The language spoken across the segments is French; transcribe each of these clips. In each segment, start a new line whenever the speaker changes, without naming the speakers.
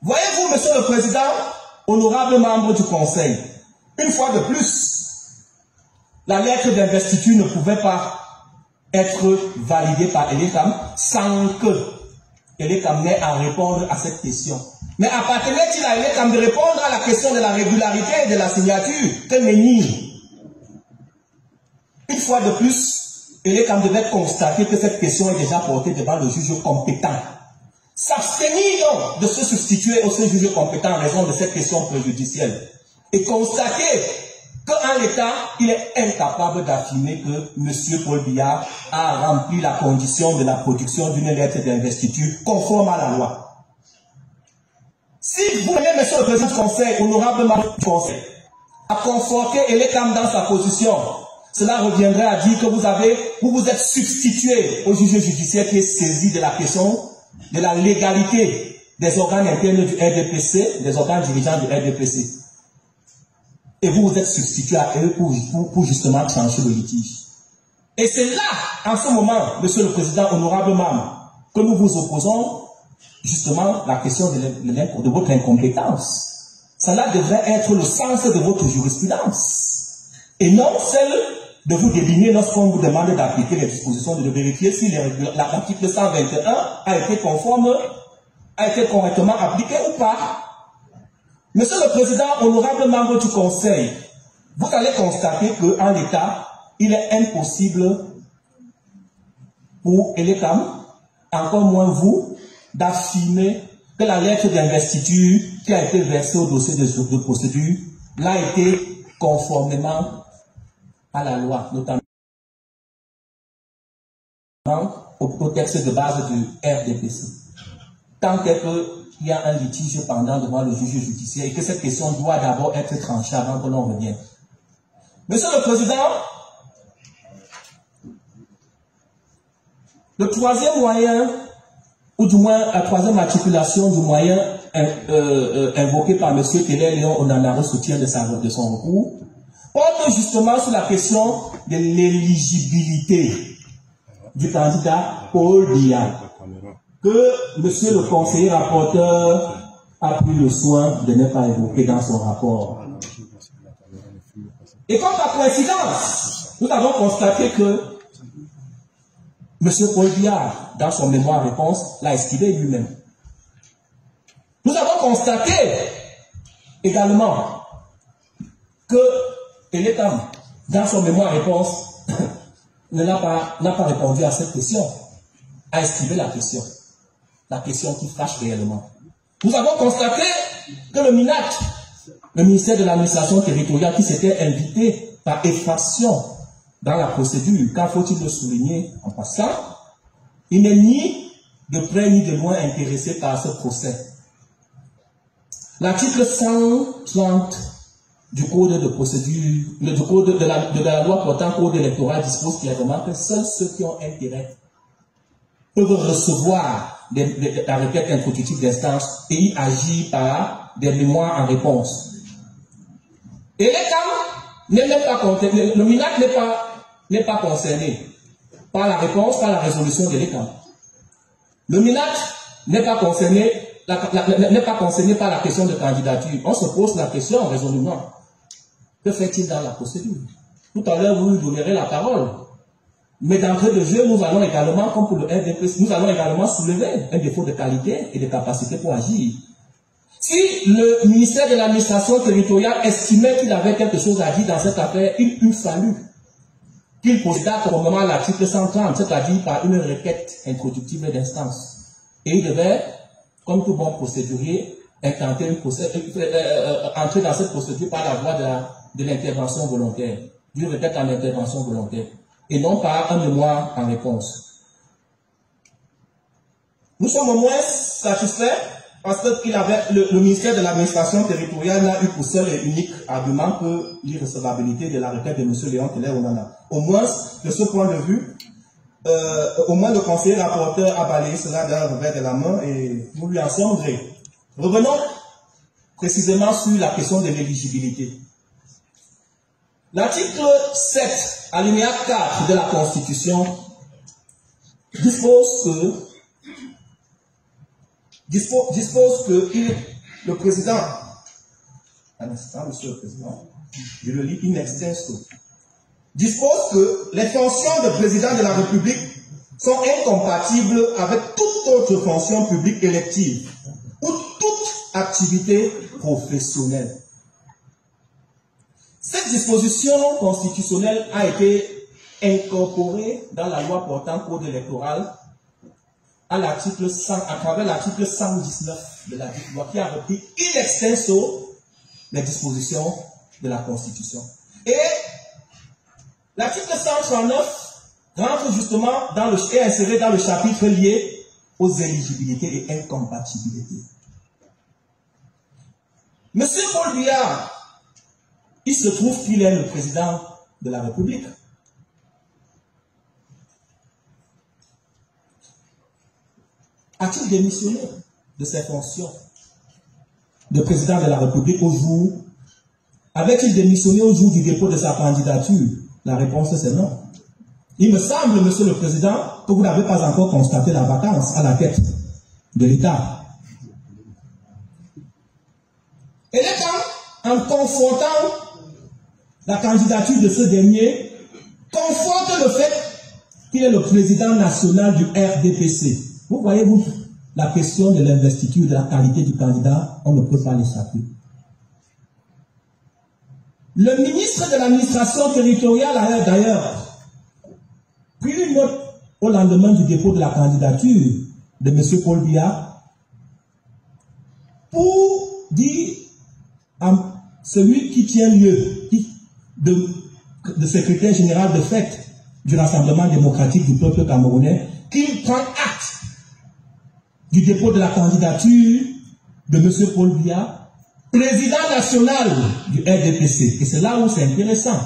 Voyez-vous, Monsieur le Président, honorable membre du Conseil, une fois de plus, la lettre d'investiture ne pouvait pas être validée par Elekam sans que Elekam n'ait à répondre à cette question. Mais appartenait-il à Elekam de répondre à la question de la régularité de la signature que nie? Une fois de plus, Elekam devait constater que cette question est déjà portée devant le juge compétent. S'abstenir donc de se substituer au juge compétent en raison de cette question préjudicielle. Et constater qu'en l'état, il est incapable d'affirmer que M. Paul Biya a rempli la condition de la production d'une lettre d'investiture conforme à la loi. Si vous voulez, Monsieur le Président du Conseil, honorable membre du Conseil, à conforter Elekam dans sa position, cela reviendrait à dire que vous vous êtes substitué au juge judiciaire qui est saisi de la question de la légalité des organes internes du RDPC, des organes dirigeants du RDPC. Et vous vous êtes substitué à eux pour justement trancher le litige. Et c'est là, en ce moment, Monsieur le Président, honorable membre, que nous vous opposons justement la question de votre incompétence. Cela devrait être le sens de votre jurisprudence. Et non celle de vous déligner lorsqu'on vous demande d'appliquer les dispositions, de vérifier si l'article 121 a été conforme, a été correctement appliqué ou pas. Monsieur le Président, honorable membre du Conseil, vous allez constater qu'en l'état, il est impossible pour Elekam, encore moins vous, d'affirmer que la lettre d'investiture qui a été versée au dossier de procédure l'a été conformément à la loi, notamment au texte de base du RDPC. Tant qu'il y a un litige pendant devant le juge judiciaire et que cette question doit d'abord être tranchée avant que l'on revienne. Monsieur le Président, le troisième moyen, ou du moins la troisième articulation du moyen invoqué par M. Keller Léon Onanaro soutien de son recours, porte justement sur la question de l'éligibilité du candidat Paul Biya, que monsieur le conseiller rapporteur a pris le soin de ne pas évoquer dans son rapport. Et comme par coïncidence, nous avons constaté que monsieur Paul Biya, dans son mémoire-réponse, l'a estimé lui-même. Nous avons constaté également que Elekam, dans son mémoire-réponse, n'a pas répondu à cette question, a esquivé la question qui fâche réellement. Nous avons constaté que le MINAT, le ministère de l'administration territoriale, qui s'était invité par effraction dans la procédure, car faut-il le souligner en passant, il n'est ni de près ni de loin intéressé par ce procès. L'article 130 du code de procédure, du code de la loi portant code électoral dispose clairement que seuls ceux qui ont intérêt peuvent recevoir la requête introductive d'instance et y agir par des mémoires en réponse. Et Elekam n'est même pas concerné, le MINAT n'est pas concerné par la réponse, par la résolution de Elekam. Le MINAT n'est pas concerné, par la question de candidature. On se pose la question résolument. Que fait-il dans la procédure? Tout à l'heure, vous lui donnerez la parole. Mais d'entrée de jeu, nous allons également, comme pour le RDPC, nous allons également soulever un défaut de qualité et de capacité pour agir. Si le ministère de l'administration territoriale estimait qu'il avait quelque chose à dire dans cette affaire, il eût fallu qu'il procédât conformément à l'article 130, c'est-à-dire par une requête introductive d'instance. Et il devait, comme tout bon procédurier, entrer dans cette procédure par la voie de l'intervention volontaire, d'une requête en intervention volontaire, et non par un mémoire en réponse. Nous sommes au moins satisfaits parce que le ministère de l'administration territoriale n'a eu pour seul et unique argument que l'irrecevabilité de la requête de M. Léon Keller Onana. Au moins, de ce point de vue, au moins le conseiller rapporteur a balayé cela d'un revers de la main et nous lui en sommes gré. Revenons précisément sur la question de l'éligibilité. L'article 7, alinéa 4 de la Constitution dispose que dispose que le président, un instant, monsieur le président, je le lis in extenso, dispose que les fonctions de président de la République sont incompatibles avec toute autre fonction publique élective ou toute activité professionnelle. Cette disposition constitutionnelle a été incorporée dans la loi portant code électoral à l'article 100, à travers l'article 119 de la loi qui a repris in extenso les dispositions de la Constitution. Et l'article 139 rentre justement dans est inséré dans le chapitre lié aux éligibilités et incompatibilités. Monsieur Paul Biya, il se trouve qu'il est le président de la République. A-t-il démissionné de ses fonctions de président de la République au jour? Avait-il démissionné au jour du dépôt de sa candidature? La réponse c'est non. Il me semble, monsieur le président, que vous n'avez pas encore constaté la vacance à la tête de l'État. Et l'État, en confortant la candidature de ce dernier, conforte le fait qu'il est le président national du RDPC. Vous voyez-vous, la question de l'investiture, de la qualité du candidat, on ne peut pas l'échapper. Le ministre de l'administration territoriale a d'ailleurs pris une note au lendemain du dépôt de la candidature de M. Paul Biya pour dire à celui qui tient lieu de secrétaire général de fait du Rassemblement démocratique du peuple camerounais qu'il prend acte du dépôt de la candidature de M. Paul Biya, président national du RDPC. Et c'est là où c'est intéressant.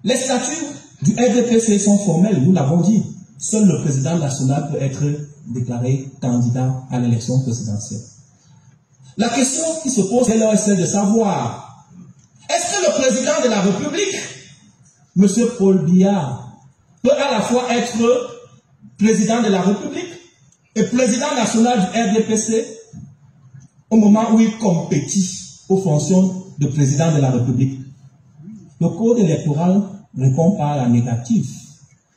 Les statuts du RDPC sont formels, nous l'avons dit. Seul le président national peut être déclaré candidat à l'élection présidentielle. La question qui se pose est celle de savoir, est-ce que le président de la République, M. Paul Biya, peut à la fois être président de la République et président national du RDPC au moment où il compétit aux fonctions de président de la République? Le code électoral répond par la négative.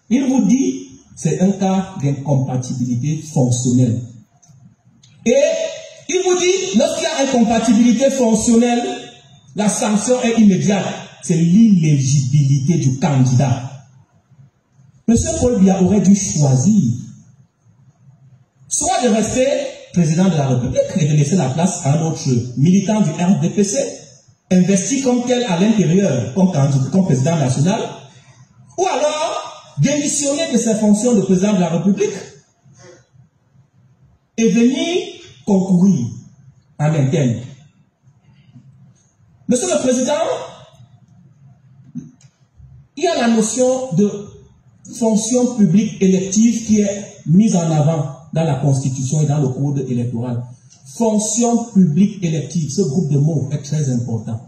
Il vous dit c'est un cas d'incompatibilité fonctionnelle. Et il vous dit, lorsqu'il y a incompatibilité fonctionnelle, la sanction est immédiate. C'est l'inéligibilité du candidat. M. Paul Biya aurait dû choisir soit de rester président de la République et de laisser la place à un autre militant du RDPC, investi comme tel à l'intérieur, comme président national, ou alors démissionner de ses fonctions de président de la République et venir concourir en interne. Monsieur le Président, il y a la notion de fonction publique élective qui est mise en avant dans la Constitution et dans le Code électoral. Fonction publique élective, ce groupe de mots est très important.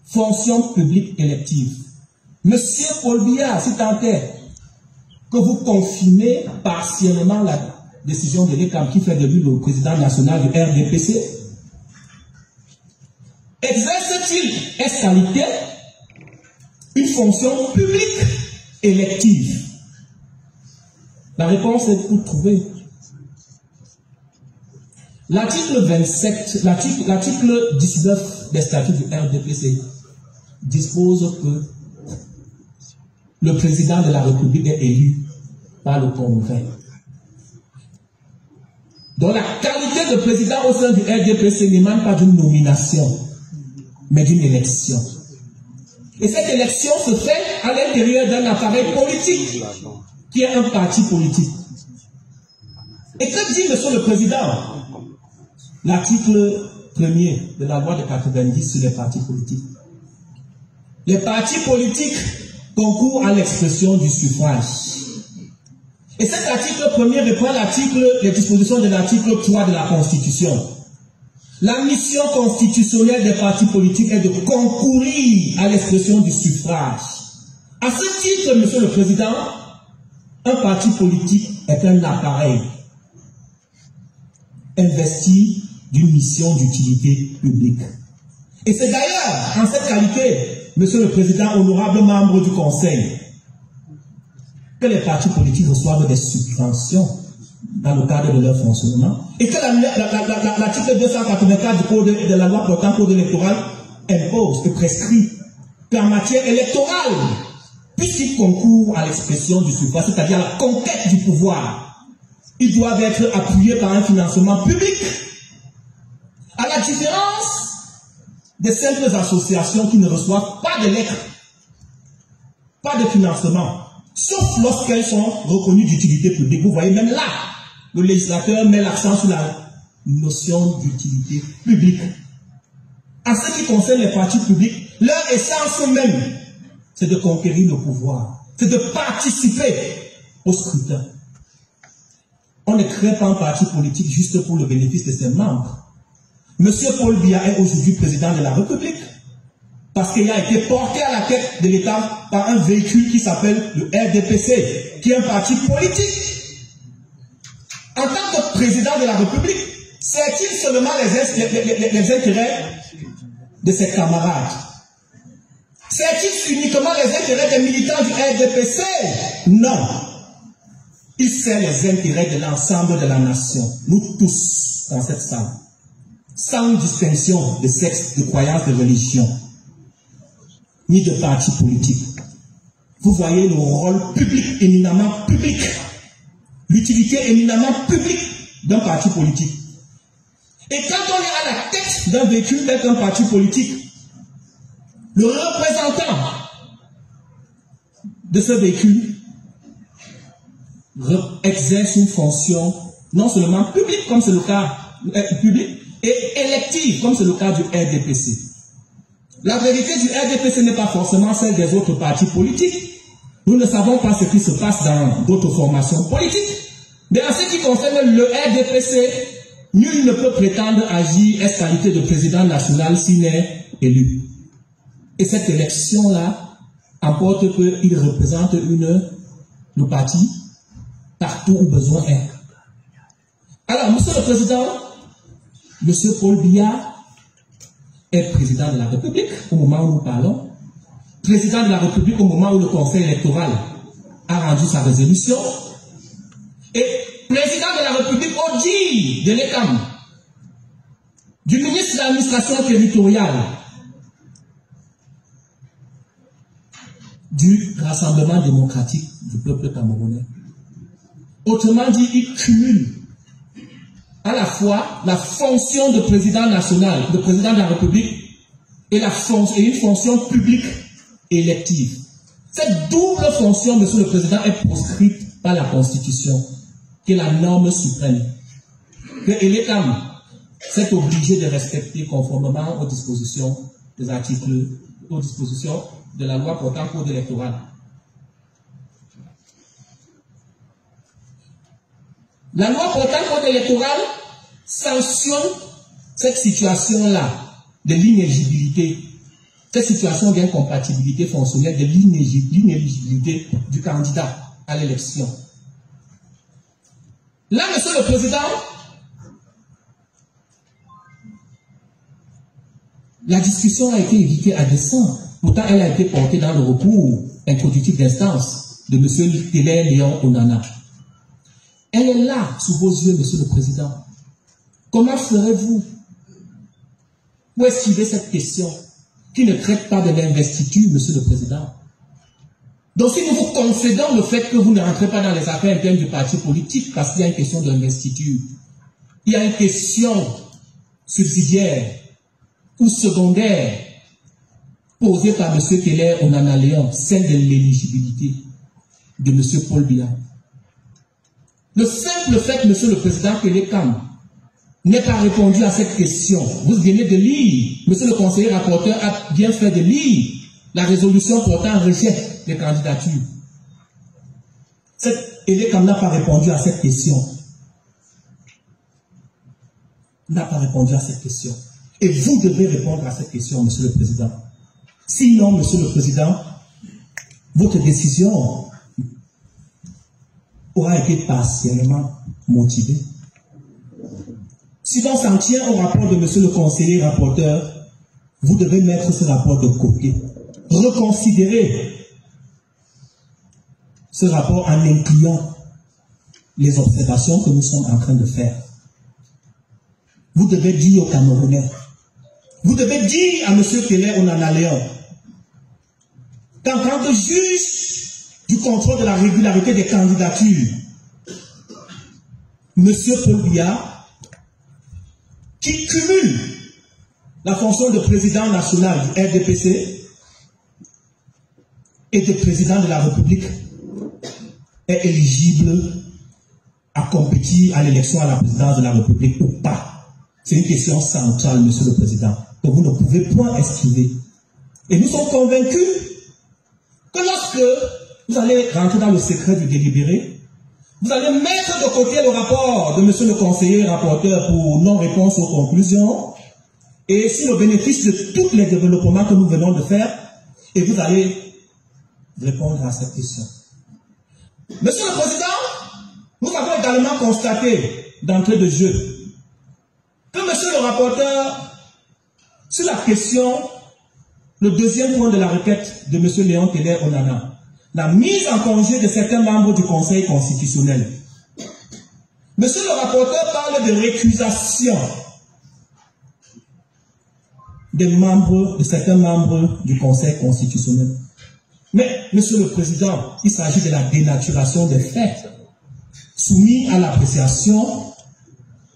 Fonction publique élective. Monsieur Paul Biya, si tant est que vous confirmez partiellement la décision de l'ECAM qui fait de lui le président national du RDPC, exerce-t-il, est-ce qualité, une fonction publique élective? La réponse est pour trouver. L'article 27, l'article 19 des statuts du RDPC dispose que le président de la République est élu par le Congrès. Donc la qualité de président au sein du RDPC n'émane pas d'une nomination, mais d'une élection. Et cette élection se fait à l'intérieur d'un appareil politique, qui est un parti politique. Et que dit Monsieur le Président? L'article 1er de la loi de 90 sur les partis politiques. Les partis politiques concourent à l'expression du suffrage. Et cet article 1er reprend les dispositions de l'article 3 de la Constitution. La mission constitutionnelle des partis politiques est de concourir à l'expression du suffrage. À ce titre, Monsieur le Président, Un parti politique est un appareil investi d'une mission d'utilité publique. Et c'est d'ailleurs en cette qualité, Monsieur le Président, honorable membre du Conseil, que les partis politiques reçoivent des subventions dans le cadre de leur fonctionnement et que l'article 284 du code de la loi portant code électoral impose et prescrit qu'en matière électorale, puisqu'il concourt à l'expression du suffrage, c'est-à-dire à la conquête du pouvoir, ils doivent être appuyés par un financement public. À la différence des simples associations qui ne reçoivent pas de lettres, pas de financement, sauf lorsqu'elles sont reconnues d'utilité publique. Vous voyez, même là, le législateur met l'accent sur la notion d'utilité publique. En ce qui concerne les partis publics, leur essence même, c'est de conquérir le pouvoir, c'est de participer au scrutin. On ne crée pas un parti politique juste pour le bénéfice de ses membres. Monsieur Paul Biya est aujourd'hui président de la République parce qu'il a été porté à la tête de l'État par un véhicule qui s'appelle le RDPC, qui est un parti politique. En tant que président de la République, sert-il seulement les intérêts de ses camarades? Sert-il uniquement les intérêts des militants du RDPC? Non. Il sert les intérêts de l'ensemble de la nation, nous tous dans cette salle, sans distinction de sexe, de croyance, de religion, ni de parti politique. Vous voyez le rôle public, éminemment public, l'utilité éminemment publique d'un parti politique. Et quand on est à la tête d'un véhicule d'un parti politique, le représentant de ce véhicule exerce une fonction non seulement publique, comme c'est le cas public, et élective, comme c'est le cas du RDPC. La vérité du RDPC n'est pas forcément celle des autres partis politiques. Nous ne savons pas ce qui se passe dans d'autres formations politiques. Mais en ce qui concerne le RDPC, nul ne peut prétendre agir en qualité de président national s'il n'est élu. Et cette élection-là emporte qu'il représente le parti partout où besoin est. Alors, Monsieur le Président, Monsieur Paul Biya est président de la République au moment où nous parlons, président de la République au moment où le Conseil électoral a rendu sa résolution, et président de la République au dire de l'ECAM, du ministre de l'administration territoriale, du Rassemblement démocratique du peuple camerounais. Autrement dit, il cumule à la fois la fonction de président national, de président de la République, et une fonction publique et élective. Cette double fonction, Monsieur le Président, est proscrite par la Constitution, qui est la norme suprême, que l'État s'est obligé de respecter conformément aux dispositions des articles, aux dispositions de la loi portant code électoral. La loi portant code électoral sanctionne cette situation-là de l'inéligibilité, cette situation d'incompatibilité fonctionnelle, de l'inéligibilité du candidat à l'élection. Là, Monsieur le Président, la discussion a été évitée à dessein. Pourtant, elle a été portée dans le recours introductif d'instance de M. Télé Léon Onana. Elle est là, sous vos yeux, Monsieur le Président. Comment ferez-vous pour esquiver cette question qui ne traite pas de l'investiture, Monsieur le Président? Donc, si nous vous concédons le fait que vous ne rentrez pas dans les affaires internes du parti politique parce qu'il y a une question d'investiture, il y a une question subsidiaire ou secondaire posée par M. Keller Onana Léon, celle de l'éligibilité de M. Paul Biya. Le simple fait, Monsieur le Président, que l'ECAM n'ait pas répondu à cette question, vous venez de lire, Monsieur le conseiller rapporteur a bien fait de lire la résolution portant rejet des candidatures. L'ECAM n'a pas répondu à cette question. N'a pas répondu à cette question. Et vous devez répondre à cette question, Monsieur le Président. Sinon, Monsieur le Président, votre décision aura été partiellement motivé. Si l'on s'en tient au rapport de monsieur le conseiller rapporteur, vous devez mettre ce rapport de côté. Reconsidérer ce rapport en incluant les observations que nous sommes en train de faire. Vous devez dire aux Camerounais, vous devez dire à M. Télé Onana Léon, qu'en tant que juge du contrôle de la régularité des candidatures, M. Paul Biya, qui cumule la fonction de président national du RDPC et de président de la République, est éligible à compétir à l'élection à la présidence de la République ou pas. C'est une question centrale, Monsieur le Président, que vous ne pouvez point esquiver. Et nous sommes convaincus que lorsque vous allez rentrer dans le secret du délibéré, vous allez mettre de côté le rapport de Monsieur le conseiller rapporteur pour non-réponse aux conclusions, et sur le bénéfice de tous les développements que nous venons de faire, et vous allez répondre à cette question. Monsieur le Président, nous avons également constaté d'entrée de jeu que Monsieur le rapporteur, sur la question, le deuxième point de la requête de Monsieur Léon Télé Onana, la mise en congé de certains membres du Conseil constitutionnel. Monsieur le rapporteur parle de récusation de certains membres du Conseil constitutionnel. Mais, Monsieur le Président, il s'agit de la dénaturation des faits, soumis à l'appréciation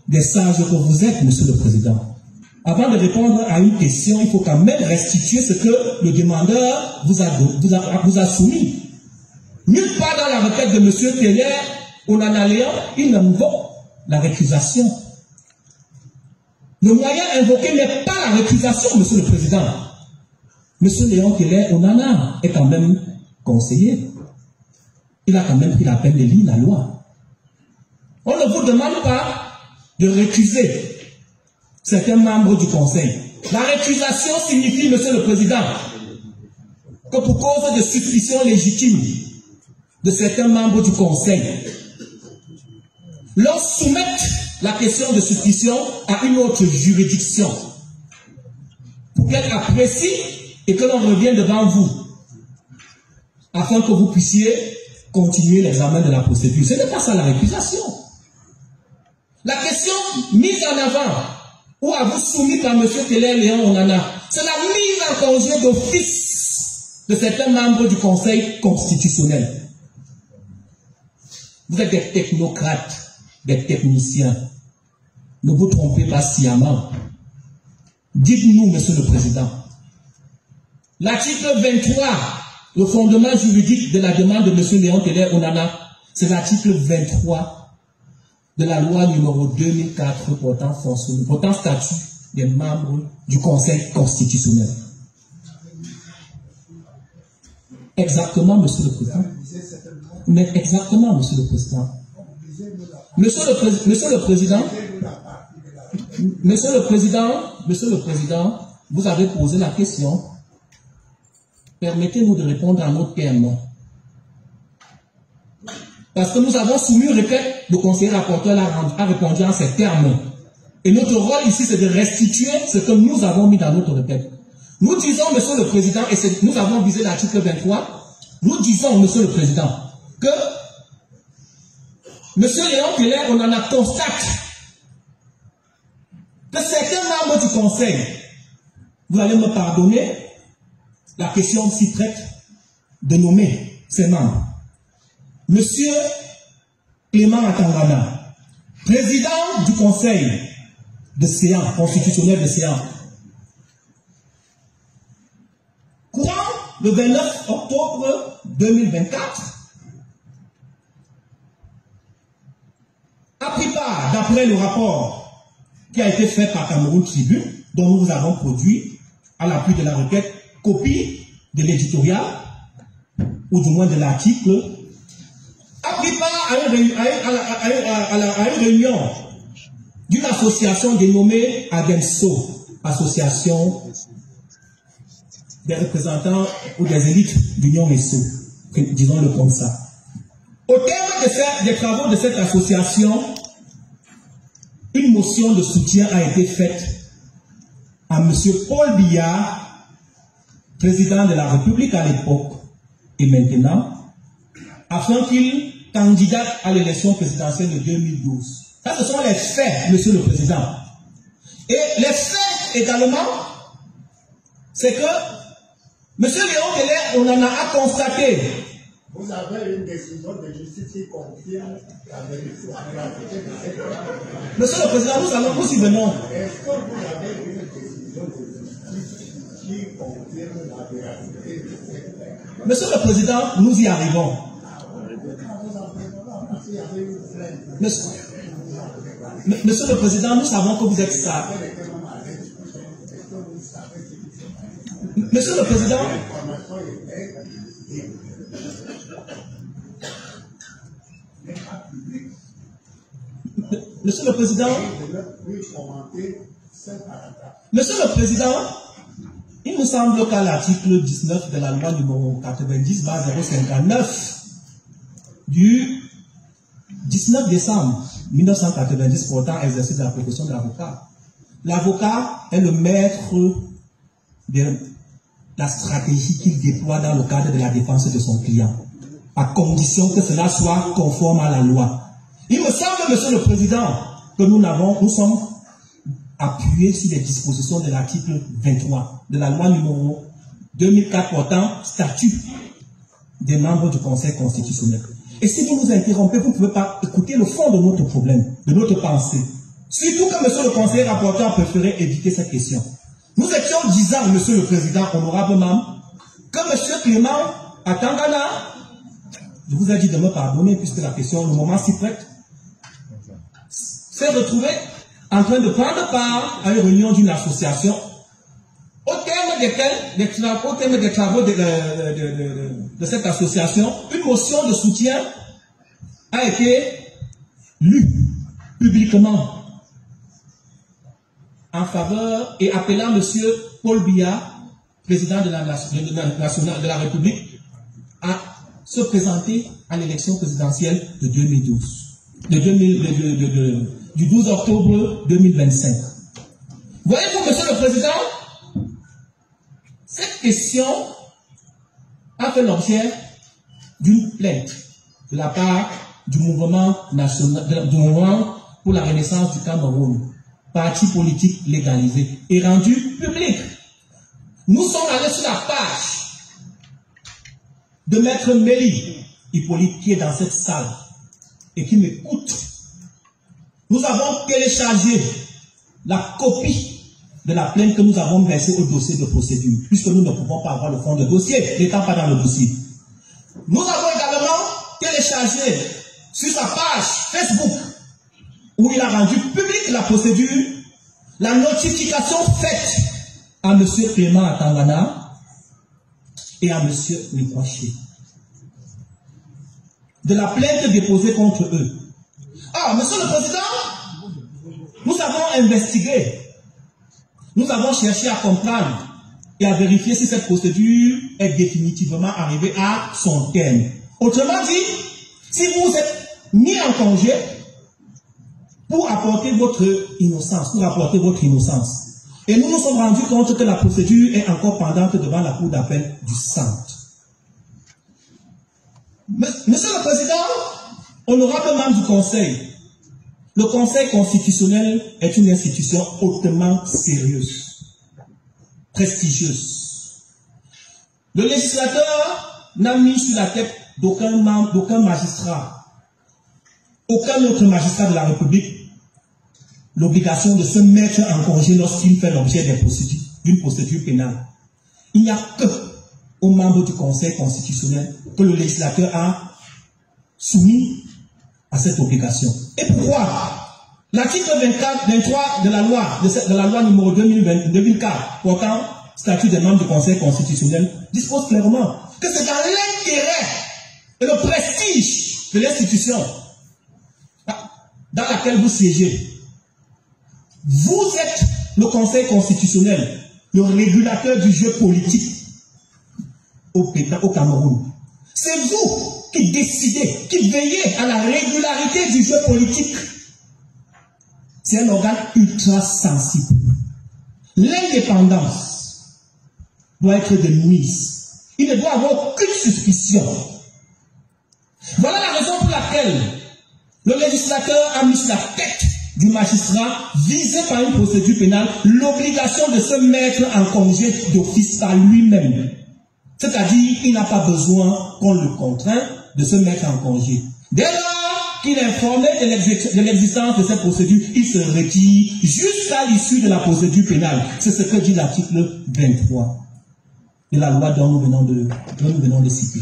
des sages que vous êtes, Monsieur le Président. Avant de répondre à une question, il faut quand même restituer ce que le demandeur vous a soumis. Nulle part dans la requête de M. Télé Onana Léon, il n'invoque la récusation. Le moyen invoqué n'est pas la récusation, Monsieur le Président. M. Léon Télé Onana est quand même conseiller. Il a quand même pris la peine de lire la loi. On ne vous demande pas de récuser certains membres du Conseil. La récusation signifie, Monsieur le Président, que pour cause de suspicion légitime de certains membres du Conseil, l'on soumette la question de suspicion à une autre juridiction pour qu'elle apprécie et que l'on revienne devant vous afin que vous puissiez continuer l'examen de la procédure. Ce n'est pas ça la récusation. La question mise en avant ou à vous soumise par M. Télé Léon Onana, c'est la mise en congé d'office de certains membres du Conseil constitutionnel. Vous êtes des technocrates, des techniciens. Ne vous trompez pas sciemment. Dites-nous, Monsieur le Président, l'article 23, le fondement juridique de la demande de M. Léon Télé Onana, c'est l'article 23 de la loi numéro 2004 portant statut des membres du Conseil constitutionnel. Exactement, Monsieur le Président. Mais exactement, Monsieur le Président. Monsieur le Président, vous avez posé la question. Permettez-nous de répondre à notre terme. Parce que nous avons soumis une requête, le conseiller rapporteur a répondu en ces termes. Et notre rôle ici, c'est de restituer ce que nous avons mis dans notre requête. Nous disons, Monsieur le Président, et nous avons visé l'article 23, nous disons, Monsieur le Président, que M. Léon Télé, on en a constate que certains membres du Conseil, vous allez me pardonner, la question s'y traite de nommer ces membres. Monsieur Clément Atangana, président du Conseil de séance, constitutionnel de séance, courant le 29 octobre 2024, a pris part, d'après le rapport qui a été fait par Cameroun Tribune, dont nous vous avons produit, à l'appui de la requête, copie de l'éditorial, ou du moins de l'article, a pris part à une réunion d'une association dénommée ADEMSO, association des représentants ou des élites d'Union ESSO, disons-le comme ça. Au terme des travaux de cette association, une motion de soutien a été faite à M. Paul Biya, président de la République à l'époque et maintenant, afin qu'il candidate à l'élection présidentielle de 2012. Ça, ce sont les faits, Monsieur le Président. Et les faits également, c'est que M. Léon Keller, on en a constaté.
Vous avez une décision de justice qui confirme la vérité.
Monsieur le Président, nous y venons.
Est-ce que vous avez une décision de justice qui confirme la vérité de cette plainte?
Monsieur le Président, nous y arrivons. Monsieur le Président, nous savons que vous êtes ça. Monsieur le Président, Monsieur le Président, Monsieur le Président, il me semble qu'à l'article 19 de la loi numéro 90/059 du 19 décembre 1990 portant exercice de la profession d'avocat, l'avocat est le maître de la stratégie qu'il déploie dans le cadre de la défense de son client, à condition que cela soit conforme à la loi. Il me semble, Monsieur le Président, que nous sommes appuyés sur les dispositions de l'article 23 de la loi numéro 2004 portant statut des membres du Conseil constitutionnel. Et si vous nous interrompez, vous ne pouvez pas écouter le fond de notre problème, de notre pensée. Surtout que Monsieur le conseiller rapporteur a préféré éviter cette question. Nous étions disant, Monsieur le Président, honorable membre, que Monsieur Clément Atangana, je vous ai dit de me pardonner puisque la question, le moment s'y prête, s'est retrouvé en train de prendre part à une réunion d'une association au terme des travaux de cette association, une motion de soutien a été lue publiquement en faveur et appelant M. Paul Biya, président de la République, à se présenter à l'élection présidentielle de 2012, du 12 octobre 2025. Voyez-vous, Monsieur le Président, cette question a fait l'objet d'une plainte de la part du mouvement national, du mouvement pour la renaissance du Cameroun, parti politique légalisé, et rendue publique. Nous sommes allés sur la page de Maître Méli Hippolyte qui est dans cette salle et qui m'écoute. Nous avons téléchargé la copie de la plainte que nous avons versée au dossier de procédure, puisque nous ne pouvons pas avoir le fond de dossier, n'étant pas dans le dossier. Nous avons également téléchargé sur sa page Facebook, où il a rendu publique la procédure, la notification faite à M. Clément Atangana et à M. Nikwaché de la plainte déposée contre eux. Ah, Monsieur le Président, nous avons investigué, nous avons cherché à comprendre et à vérifier si cette procédure est définitivement arrivée à son terme. Autrement dit, si vous êtes mis en congé pour apporter votre innocence, Et nous nous sommes rendus compte que la procédure est encore pendante devant la Cour d'appel du Centre. Monsieur le Président, honorable membre du Conseil, le Conseil constitutionnel est une institution hautement sérieuse, prestigieuse. Le législateur n'a mis sur la tête d'aucun magistrat, aucun autre magistrat de la République, l'obligation de se mettre en congé lorsqu'il fait l'objet d'une procédure pénale. Il n'y a que aux membres du Conseil constitutionnel que le législateur a soumis à cette obligation. Et pourquoi? L'article 23 de la loi numéro 2004 portant statut des membres du Conseil constitutionnel dispose clairement que c'est dans l'intérêt et le prestige de l'institution dans laquelle vous siégez. Vous êtes le Conseil constitutionnel, le régulateur du jeu politique au Cameroun. C'est vous qui décidait, qui veillait à la régularité du jeu politique. C'est un organe ultra sensible. L'indépendance doit être de mise. Il ne doit avoir aucune suspicion. Voilà la raison pour laquelle le législateur a mis sur la tête du magistrat visé par une procédure pénale l'obligation de se mettre en congé d'office par lui-même. C'est-à-dire qu'il n'a pas besoin qu'on le contraigne de se mettre en congé. Dès lors qu'il est informé de l'existence de cette procédure, il se retire jusqu'à l'issue de la procédure pénale. C'est ce que dit l'article 23 de la loi dont nous venons de citer.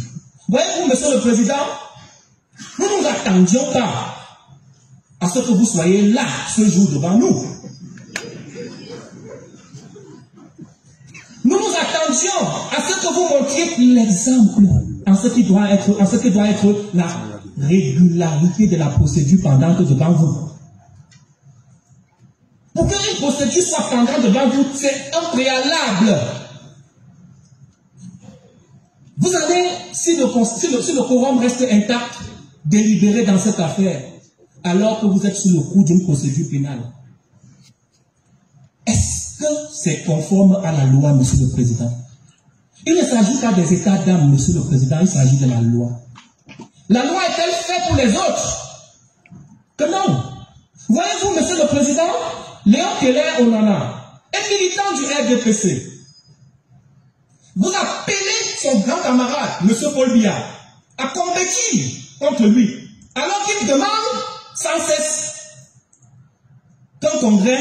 Voyez-vous, Monsieur le Président, nous ne nous attendions pas à ce que vous soyez là ce jour devant nous. Nous nous attendions à ce que vous montriez l'exemple en ce qui doit être la régularité de la procédure pendante devant vous. Pour qu'une procédure soit pendante devant vous, c'est un préalable. Vous allez, si le quorum reste intact, délibérer dans cette affaire, alors que vous êtes sous le coup d'une procédure pénale. Est-ce que c'est conforme à la loi, Monsieur le Président? Il ne s'agit pas des états d'âme, Monsieur le Président, il s'agit de la loi. La loi est-elle faite pour les autres? Que non. Voyez-vous, Monsieur le Président, Léon Keller Onana est militant du RDPC. Vous appelez son grand camarade, M. Paul Biya, à combattre contre lui, alors qu'il demande sans cesse qu'un congrès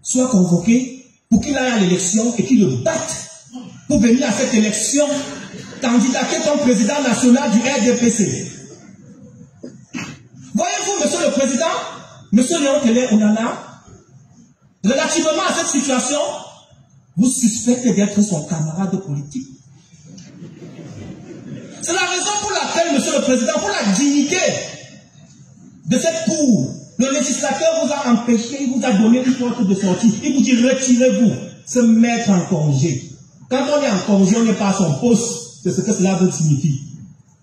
soit convoqué pour qu'il aille à l'élection et qu'il le batte pour venir à cette élection candidater comme président national du RDPC. Voyez-vous, Monsieur le Président, M. Léon Keller Onana, relativement à cette situation, vous suspectez d'être son camarade politique. C'est la raison pour laquelle, Monsieur le Président, pour la dignité de cette cour, le législateur vous a empêché, il vous a donné une porte de sortie. Il vous dit retirez-vous, se mettre en congé. Quand on est en congé, on n'est pas à son poste. C'est ce que cela veut signifier.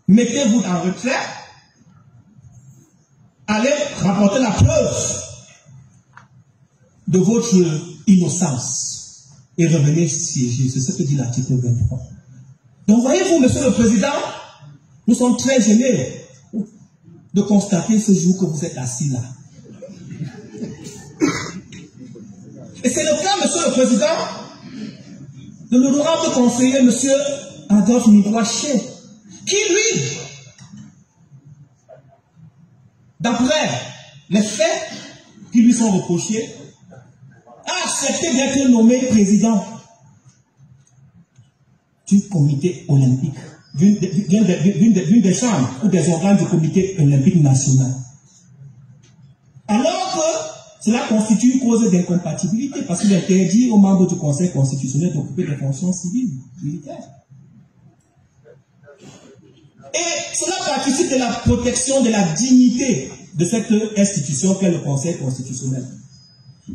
Mettez-vous en retrait, allez rapporter la preuve de votre innocence et revenez siéger. C'est ce que dit l'article 23. Donc voyez-vous, Monsieur le Président, nous sommes très gênés de constater ce jour que vous êtes assis là. Et c'est le cas, Monsieur le Président, de l'honorable conseiller, Monsieur Adolphe Miroaché, qui lui, d'après les faits qui lui sont reprochés, a accepté d'être nommé président du comité olympique, d'une des chambres ou des organes du comité olympique national. Alors que cela constitue une cause d'incompatibilité parce qu'il est interdit aux membres du Conseil constitutionnel d'occuper des fonctions civiles, militaires. Et cela participe de la protection de la dignité de cette institution qu'est le Conseil constitutionnel.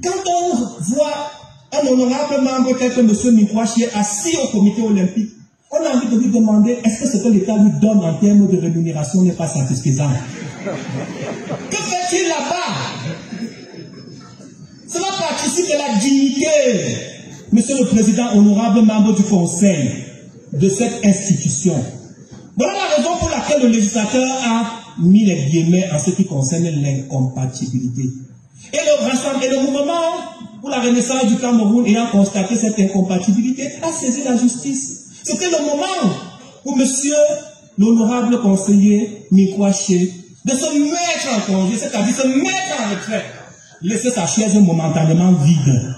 Quand on voit un honorable membre tel que M. Miroaché assis au comité olympique, on a envie de lui demander est-ce que ce que l'État lui donne en termes de rémunération n'est pas satisfaisant? Que fait-il là-bas? Cela participe de la dignité, Monsieur le Président, honorable membre du Conseil, de cette institution. Voilà la raison pour laquelle le législateur a mis les guillemets en ce qui concerne l'incompatibilité. Et le mouvement pour la renaissance du Cameroun ayant constaté cette incompatibilité a saisi la justice. C'était le moment pour monsieur l'honorable conseiller Miroaché de se mettre en congé, c'est-à-dire se mettre en retrait, laisser sa chaise momentanément vide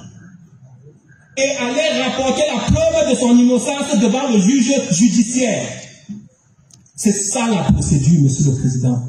et aller rapporter la preuve de son innocence devant le juge judiciaire. C'est ça la procédure, Monsieur le Président.